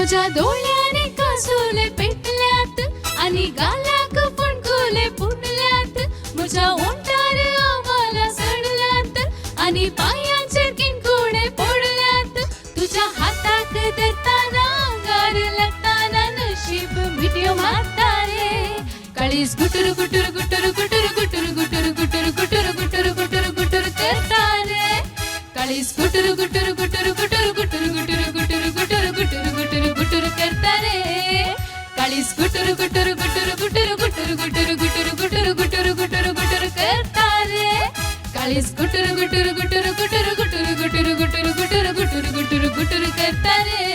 तुझ्या डोळ्याने कासुले पेटल्यात आणि गालाक फणकुले फुटल्यात मुझ्या ओंठार आम्हाला सडल्यात आणि पायांचे किंकुडे पडल्यात तुझ्या हातात धरताना अंगार लागताना नशीब मिठ्यो मारता रे काळीज गुटुर गुटुर गुटुर गुटुर गुटुर गुटुर गुटुर गुटुर गुटुर गुटुर गुटुर करता रे काळीज गुटुर गुटुर गुटुर गुटुर गुटुर गुटुर गुटुर गुटुर गुटुर गुटुर गुटुर करता रे काळीज गुटुर गुटुर गुटुर गुटुर गुटुर गुटुर गुटुर गुटुर गुटुर गुटुर गुटुर करता रे काळीज गुटुर गुटुर गुटुर गुटुर गुटुर गुटुर गुटुर गुटुर गुटुर गुटुर गुटुर करता रे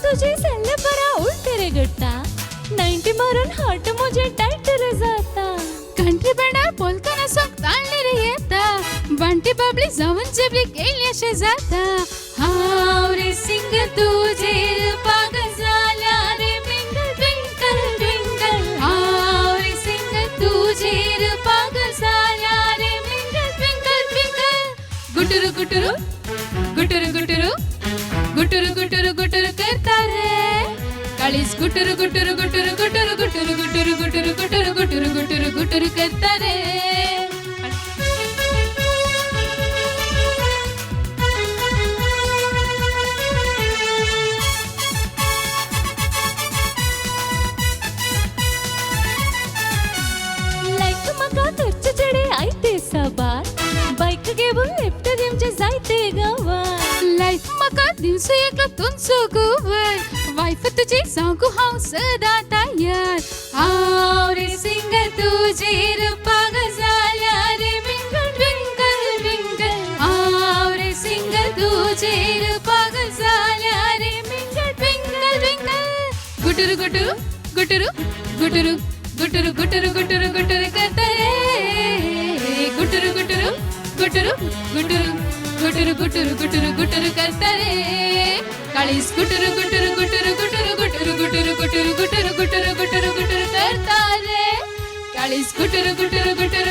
तुझे सेल बरा उल्टे रे गट्टा 90 मारून हार्ट मुझे टाइट रे जाता कंट्री बँड पोलकाना सॉंग ताळले रे येता बंटी बबली जाऊन जेबली गेली असे जाता हाव रे सिंग तुझे पाग झाल्या रे ट्विंकल ट्विंकल ट्विंकल हाव रे सिंग तुझे पाग झाल्या रे ट्विंकल ट्विंकल गुटुर गुटुर गुटुर गुटुर गुटुर गुटुर गुटुर करता रे काळीज गुटुर गुटुर गुटुर गुटुर गुटुर गुटुर गुटुर गुटुर गुटुर गुटुर गुटुर करता रे लाईक मका खर्च चढे आयते सबार बाईक घेऊन लेफ्ट गेमचे जायते गावा लाईफ मका दिवस एकला तुमचो गोवर वाईफ तुझी सांगू हाव सदा तयार हाव रे सिंग तुझे रूपाग झाल्या रे ट्विंकल ट्विंकल ट्विंकल हाव रे सिंग तुझे रूपाग झाल्या रे twinkle twinkle twinkle Gutur Gutur Gutur Gutur Gutur Gutur Gutur Gutur करता रे गुटुर गुटुर गुटुर गुटुर गुटुर गुटुर गुटुर गुटुर करता रे काळीज गुटुर गुटुर गुटुर गुटुर गुटुर गुटुर गुटुर गुटुर गुटुर गुटुर गुटुर करता रे काळीज गुटुर गुटुर गुटुर